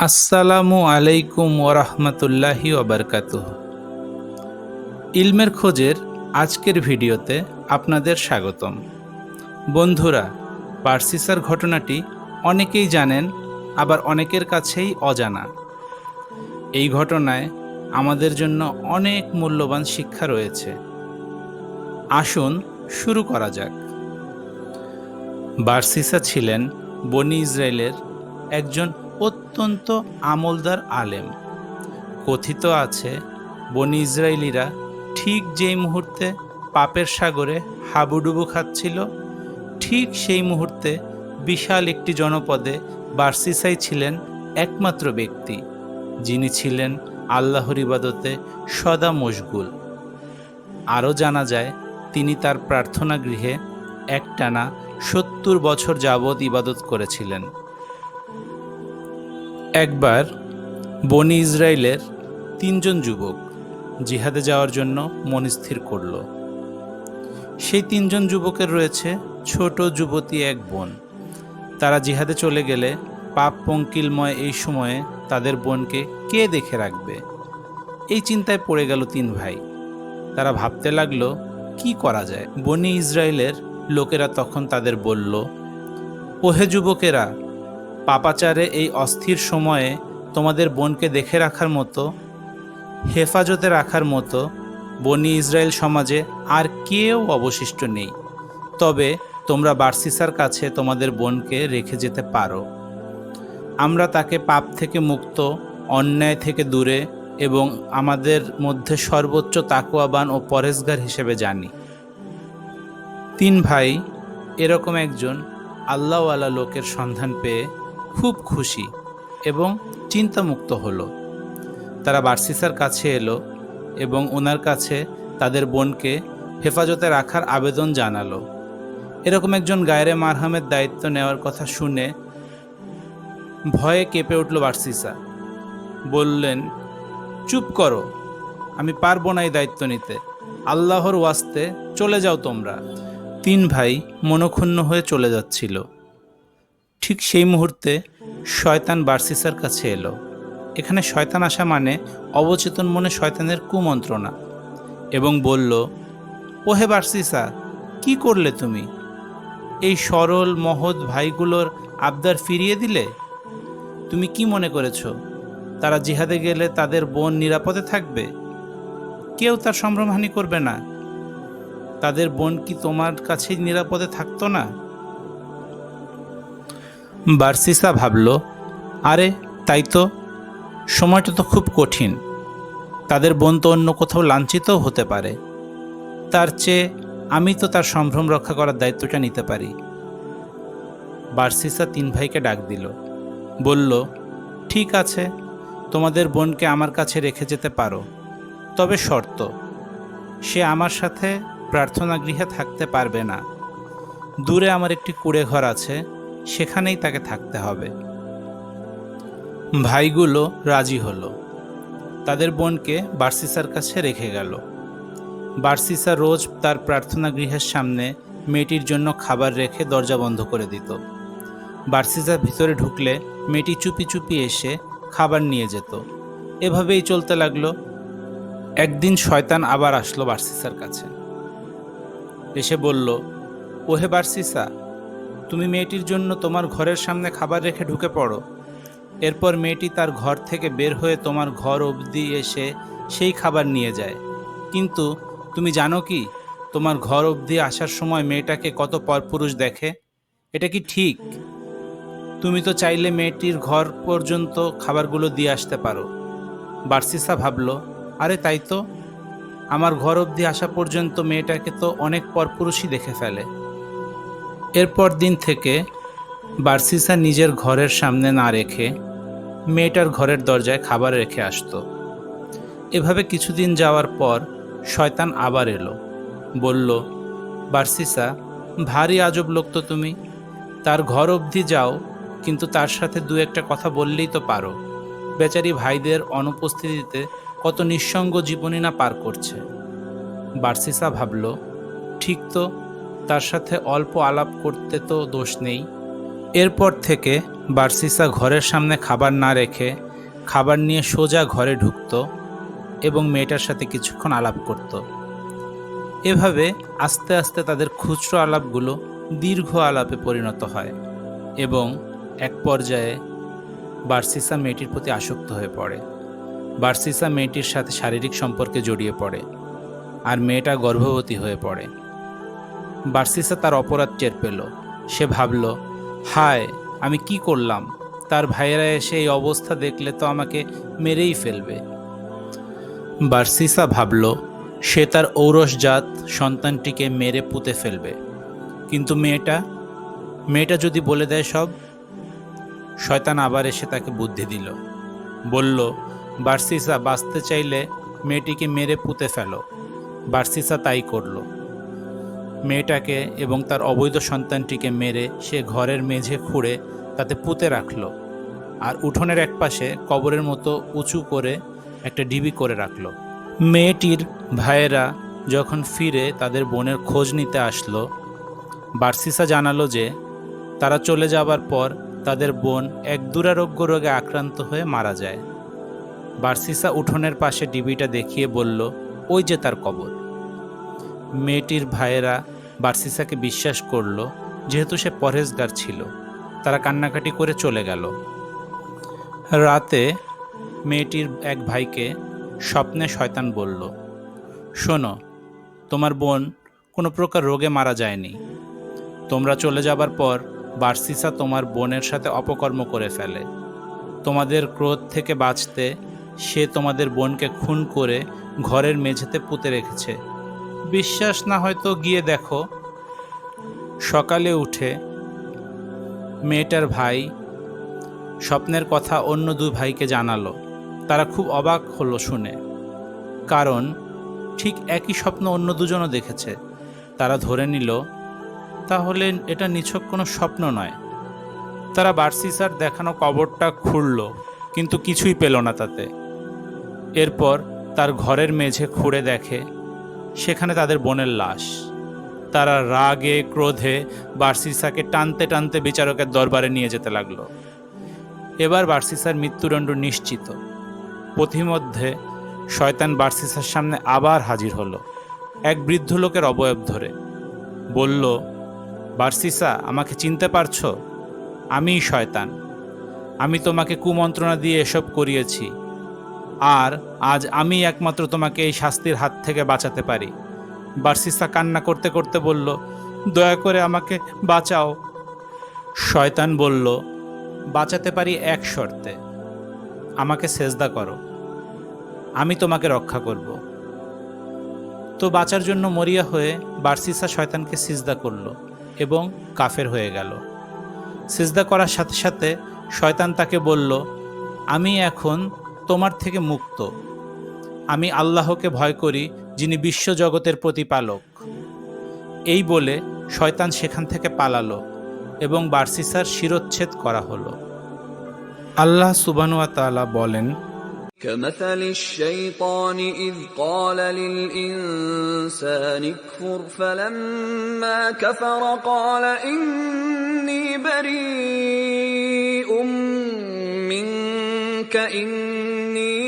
আসসালামু আলাইকুম ওরহমতুল্লাহি ওবরকাতুহ। ইলমের খোঁজের আজকের ভিডিওতে আপনাদের স্বাগতম। বন্ধুরা, বার্সিসার ঘটনাটি অনেকেই জানেন, আবার অনেকের কাছেই অজানা। এই ঘটনায় আমাদের জন্য অনেক মূল্যবান শিক্ষা রয়েছে। আসুন শুরু করা যাক। বার্সিসা ছিলেন বনি ইসরায়েলের একজন অত্যন্ত আমলদার আলেম। কথিত আছে, বনি ইসরায়েলিরা ঠিক যেই মুহূর্তে পাপের সাগরে হাবুডুবু খাচ্ছিল, ঠিক সেই মুহূর্তে বিশাল একটি জনপদে বার্সিসাই ছিলেন একমাত্র ব্যক্তি, যিনি ছিলেন আল্লাহর ইবাদতে সদা মশগুল। আরও জানা যায়, তিনি তার প্রার্থনা গৃহে একটানা ৭০ বছর যাবৎ ইবাদত করেছিলেন। একবার বনি ইসরায়েলের ৩ জন যুবক জিহাদে যাওয়ার জন্য মনস্থির করল। সেই ৩ জন যুবকের রয়েছে ছোট যুবতী এক বোন। তারা জিহাদে চলে গেলে পাপ পঙ্কিলময় এই সময়ে তাদের বোনকে কে দেখে রাখবে, এই চিন্তায় পড়ে গেল ৩ ভাই। তারা ভাবতে লাগলো কি করা যায়। বনি ইসরায়েলের লোকেরা তখন তাদের বলল, ওহে যুবকেরা, পাপাচারে এই অস্থির সময়ে তোমাদের বোনকে দেখে রাখার মতো, হেফাজতে রাখার মতো বনি ইসরায়েল সমাজে আর কেউ অবশিষ্ট নেই। তবে তোমরা বার্সিসার কাছে তোমাদের বোনকে রেখে যেতে পারো। আমরা তাকে পাপ থেকে মুক্ত, অন্যায় থেকে দূরে এবং আমাদের মধ্যে সর্বোচ্চ তাকওয়াবান ও পরেজগার হিসেবে জানি। ৩ ভাই এরকম একজন আল্লাহওয়ালা লোকের সন্ধান পেয়ে খুব খুশি এবং চিন্তামুক্ত হলো। তারা বার্সিসার কাছে এলো এবং ওনার কাছে তাদের বোনকে হেফাজতে রাখার আবেদন জানালো। এরকম একজন গায়রে মারহামের দায়িত্ব নেওয়ার কথা শুনে ভয়ে কেঁপে উঠল বার্সিসা। বললেন, চুপ করো, আমি পারবো না এই দায়িত্ব নিতে। আল্লাহর ওয়াস্তে চলে যাও তোমরা। ৩ ভাই মনক্ষুণ্ণ হয়ে চলে যাচ্ছিল। ঠিক সেই মুহূর্তে শয়তান বার্সিসার কাছে এলো। এখানে শয়তান আসা মানে অবচেতন মনে শয়তানের কুমন্ত্রণা, এবং বলল, ওহে বার্সিসা, কি করলে তুমি? এই সরল মহৎ ভাইগুলোর আবদার ফিরিয়ে দিলে? তুমি কি মনে করেছ তারা জিহাদে গেলে তাদের বোন নিরাপদে থাকবে? কেউ তার সম্ভ্রমহানি করবে না। তাদের বোন কি তোমার কাছেই নিরাপদে থাকতো না? বার্সিসা ভাবল, আরে তাই তো, সময়টা তো খুব কঠিন। তাদের বোন তো অন্য কোথাও লাঞ্ছিতও হতে পারে। তার চেয়ে আমি তো তার সম্ভ্রম রক্ষা করার দায়িত্বটা নিতে পারি। বার্সিসা ৩ ভাইকে ডাক দিল, বলল, ঠিক আছে, তোমাদের বোনকে আমার কাছে রেখে যেতে পারো, তবে শর্ত, সে আমার সাথে প্রার্থনা গৃহে থাকতে পারবে না। দূরে আমার একটি কুঁড়ে ঘর আছে, সেখানেই তাকে থাকতে হবে। ভাইগুলো রাজি হলো। তাদের বোনকে বার্সিসার কাছে রেখে গেল। বার্সিসা রোজ তার প্রার্থনা গৃহের সামনে মেয়েটির জন্য খাবার রেখে দরজা বন্ধ করে দিত। বার্সিসা ভিতরে ঢুকলে মেয়েটি চুপি চুপি এসে খাবার নিয়ে যেত। এভাবেই চলতে লাগলো। একদিন শয়তান আবার আসলো বার্সিসার কাছে। এসে বলল, ওহে বার্সিসা, তুমি মেয়েটির জন্য তোমার ঘরের সামনে খাবার রেখে ঢুকে পড়ো। এরপর মেয়েটি তার ঘর থেকে বের হয়ে তোমার ঘর অবধি এসে সেই খাবার নিয়ে যায়। কিন্তু তুমি জানো কি, তোমার ঘর অবধি আসার সময় মেয়েটাকে কত পরপুরুষ দেখে? এটা কি ঠিক? তুমি তো চাইলে মেয়েটির ঘর পর্যন্ত খাবারগুলো দিয়ে আসতে পারো। বার্সিসা ভাবল, আরে তাই তো, আমার ঘর অবধি আসা পর্যন্ত মেয়েটাকে তো অনেক পরপুরুষই দেখে ফেলে। এরপর দিন থেকে বার্সিসা নিজের ঘরের সামনে না রেখে মেয়েটার ঘরের দরজায় খাবার রেখে আসতো। এভাবে কিছুদিন যাওয়ার পর শয়তান আবার এলো। বলল, বার্সিসা, ভারী আজব লোক তো তুমি। তার ঘর অবধি যাও, কিন্তু তার সাথে দু একটা কথা বললেই তো পারো। বেচারি ভাইদের অনুপস্থিতিতে কত নিঃসঙ্গ জীবনী না পার করছে। বার্সিসা ভাবল, ঠিক তো, তার সাথে অল্প আলাপ করতে তো দোষ নেই। এরপর থেকে বার্সিসা ঘরের সামনে খাবার না রেখে খাবার নিয়ে সোজা ঘরে ঢুকত এবং মেয়েটার সাথে কিছুক্ষণ আলাপ করত। এভাবে আস্তে আস্তে তাদের খুচরো আলাপগুলো দীর্ঘ আলাপে পরিণত হয় এবং এক পর্যায়ে বার্সিসা মেয়েটির প্রতি আসক্ত হয়ে পড়ে। বার্সিসা মেয়েটির সাথে শারীরিক সম্পর্কে জড়িয়ে পড়ে আর মেয়েটা গর্ভবতী হয়ে পড়ে। বার্সিসা তার অপরাধ টের পেল। সে ভাবল, হায়, আমি কি করলাম? তার ভাইয়েরা এসে এই অবস্থা দেখলে তো আমাকে মেরেই ফেলবে। বার্সিসা ভাবল সে তার ঔরসজাত সন্তানটিকে মেরে পুঁতে ফেলবে। কিন্তু মেয়েটা যদি বলে দেয় সব? শয়তান আবার এসে তাকে বুদ্ধি দিল। বলল, বার্সিসা, বাঁচতে চাইলে মেয়েটিকে মেরে পুঁতে ফেলো। বার্সিসা তাই করল। মেয়েটাকে এবং তার অবৈধ সন্তানটিকে মেরে সে ঘরের মেঝে খুঁড়ে তাতে পুঁতে রাখল আর উঠোনের একপাশে কবরের মতো উঁচু করে একটা ঢিবি করে রাখল। মেয়েটির ভাইয়েরা যখন ফিরে তাদের বোনের খোঁজ নিতে আসলো, বার্সিসা জানালো যে তারা চলে যাবার পর তাদের বোন এক দুরারোগ্য রোগে আক্রান্ত হয়ে মারা যায়। বার্সিসা উঠোনের পাশে ডিবিটা দেখিয়ে বলল, ওই যে তার কবর। মেয়েটির ভাইয়েরা বার্সিসাকে বিশ্বাস করল, যেহেতু সে পরহেজগার ছিল। তারা কান্নাকাটি করে চলে গেল। রাতে মেয়েটির এক ভাইকে স্বপ্নে শয়তান বলল, শোনো, তোমার বোন কোনো প্রকার রোগে মারা যায়নি। তোমরা চলে যাবার পর বার্সিসা তোমার বোনের সাথে অপকর্ম করে ফেলে। তোমাদের ক্রোধ থেকে বাঁচতে সে তোমাদের বোনকে খুন করে ঘরের মেঝেতে পুঁতে রেখেছে। বিশ্বাস না হয়তো গিয়ে দেখো। সকালে উঠে মেয়েটার ভাই স্বপ্নের কথা অন্য দুই ভাইকে জানালো। তারা খুব অবাক হলো শুনে, কারণ ঠিক একই স্বপ্ন অন্য দুজনও দেখেছে। তারা ধরে নিল তাহলে এটা নিছক কোনো স্বপ্ন নয়। তারা বার্সিসার দেখানো কবরটা খুঁড়ল, কিন্তু কিছুই পেল না তাতে। এরপর তার ঘরের মেঝে খুঁড়ে দেখে সেখানে তাদের বোনের লাশ। তারা রাগে ক্রোধে বার্সিসাকে টানতে টানতে বিচারকের দরবারে নিয়ে যেতে লাগলো। এবার বার্সিসার মৃত্যুদণ্ড নিশ্চিত। পথিমধ্যে শয়তান বার্সিসার সামনে আবার হাজির হলো, এক বৃদ্ধ লোকের অবয়ব ধরে। বলল, বার্সিসা, আমাকে চিনতে পারছো? আমিই শয়তান। আমি তোমাকে কুমন্ত্রণা দিয়ে এসব করিয়েছি, আর আজ আমি একমাত্র তোমাকে এই শাস্তির হাত থেকে বাঁচাতে পারি। বার্সিসা কান্না করতে করতে বলল, দয়া করে আমাকে বাঁচাও। শয়তান বলল, বাঁচাতে পারি এক শর্তে, আমাকে সেজদা করো, আমি তোমাকে রক্ষা করব। তো বাঁচার জন্য মরিয়া হয়ে বার্সিসা শয়তানকে সিজদা করল এবং কাফের হয়ে গেল। সিজদা করার সাথে সাথে শয়তান তাকে বলল, আমি এখন তোমার থেকে মুক্ত। আমি আল্লাহকে ভয় করি, যিনি বিশ্বজগতের প্রতিপালক। এই বলে শয়তান সেখান থেকে পালালো এবং বার্সিসার শিরচ্ছেদ করা হলো। আল্লাহ সুবহানাহু ওয়া তাআলা বলেন, كمثل الشيطان إذ قال للإنسان اكفر فلما كفر قال إني بريء منك إني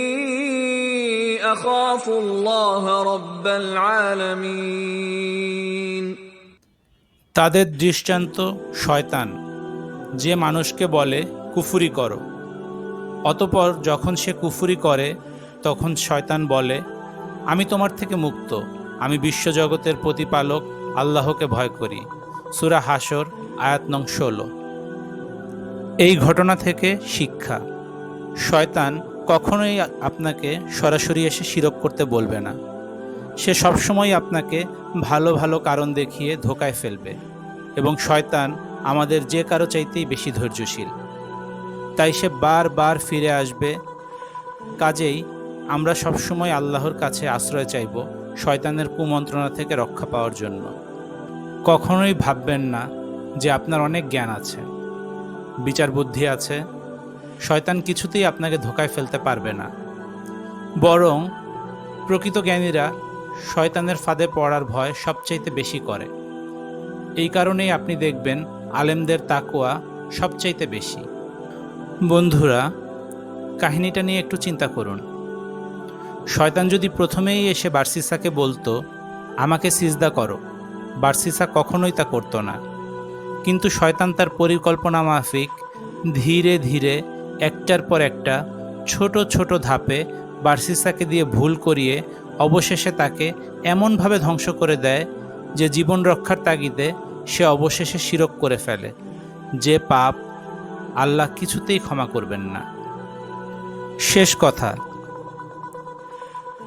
أخاف الله رب العالمين। তাদের দৃষ্টান্ত শয়তান, যে মানুষকে বলে কুফরি করো। অতঃপর যখন সে কুফরি করে তখন শয়তান বলে, আমি তোমার থেকে মুক্ত, আমি বিশ্বজগতের প্রতিপালক আল্লাহকে ভয় করি। সূরা হাশর আয়াত নং 16। এই ঘটনা থেকে শিক্ষা, শয়তান কখনোই আপনাকে সরাসরি এসে শিরক করতে বলবে না। সে সবসময় আপনাকে ভালো ভালো কারণ দেখিয়ে ধোকায় ফেলবে এবং শয়তান আমাদের যে কারো চাইতেই বেশি ধৈর্যশীল, তাই সে বারবার ফিরে আসবে। কাজেই আমরা সবসময় আল্লাহর কাছে আশ্রয় চাইব শয়তানের কুমন্ত্রণা থেকে রক্ষা পাওয়ার জন্য। কখনোই ভাববেন না যে আপনার অনেক জ্ঞান আছে, বিচার বুদ্ধি আছে। শয়তান কিছুতেই আপনাকে ধোকায় ফেলতে পারবে না। বরং প্রকৃত জ্ঞানীরা শয়তানের ফাঁদে পড়ার ভয় সবচাইতে বেশি করে। এই কারণেই আপনি দেখবেন আলেমদের তাকওয়া সবচাইতে বেশি। বন্ধুরা, কাহিনীটা নিয়ে একটু চিন্তা করুন। শয়তান যদি প্রথমেই এসে বার্সিসাকে বলতো, আমাকে সিজদা করো, বার্সিসা কখনোই তা করতো না। কিন্তু শয়তান তার পরিকল্পনা মাফিক ধীরে ধীরে একটার পর একটা ছোট ছোট ধাপে বার্সিসাকে দিয়ে ভুল করিয়ে অবশেষে তাকে এমনভাবে ধ্বংস করে দেয় যে জীবন রক্ষার তাগিদে সে অবশেষে শিরক করে ফেলে, যে পাপ আল্লাহ কিছুতেই ক্ষমা করবেন না। শেষ কথা,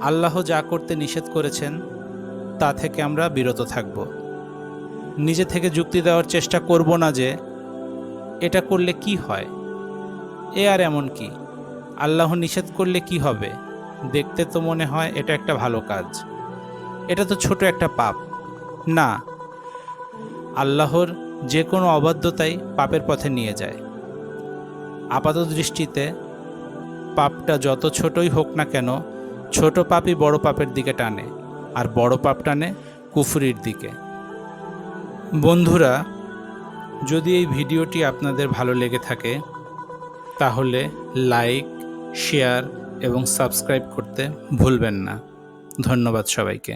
আল্লাহ যা করতে নিষেধ করেছেন তা থেকে আমরা বিরত থাকব। নিজে থেকে যুক্তি দেওয়ার চেষ্টা করব না যে এটা করলে কি হয়, এ আর এমন কি, আল্লাহ নিষেধ করলে কি হবে, দেখতে তো মনে হয় এটা একটা ভালো কাজ, এটা তো ছোট একটা পাপ। না, আল্লাহর যে কোনো অবাধ্যতাই পাপের পথে নিয়ে যায়। আপাত দৃষ্টিতে পাপটা যত ছোটই হোক না কেন, ছোট পাপই বড় পাপের দিকে টানে, আর বড় পাপ টানে কুফরির দিকে। বন্ধুরা, যদি এই ভিডিওটি আপনাদের ভালো লেগে থাকে তাহলে লাইক, শেয়ার এবং সাবস্ক্রাইব করতে ভুলবেন না। ধন্যবাদ সবাইকে।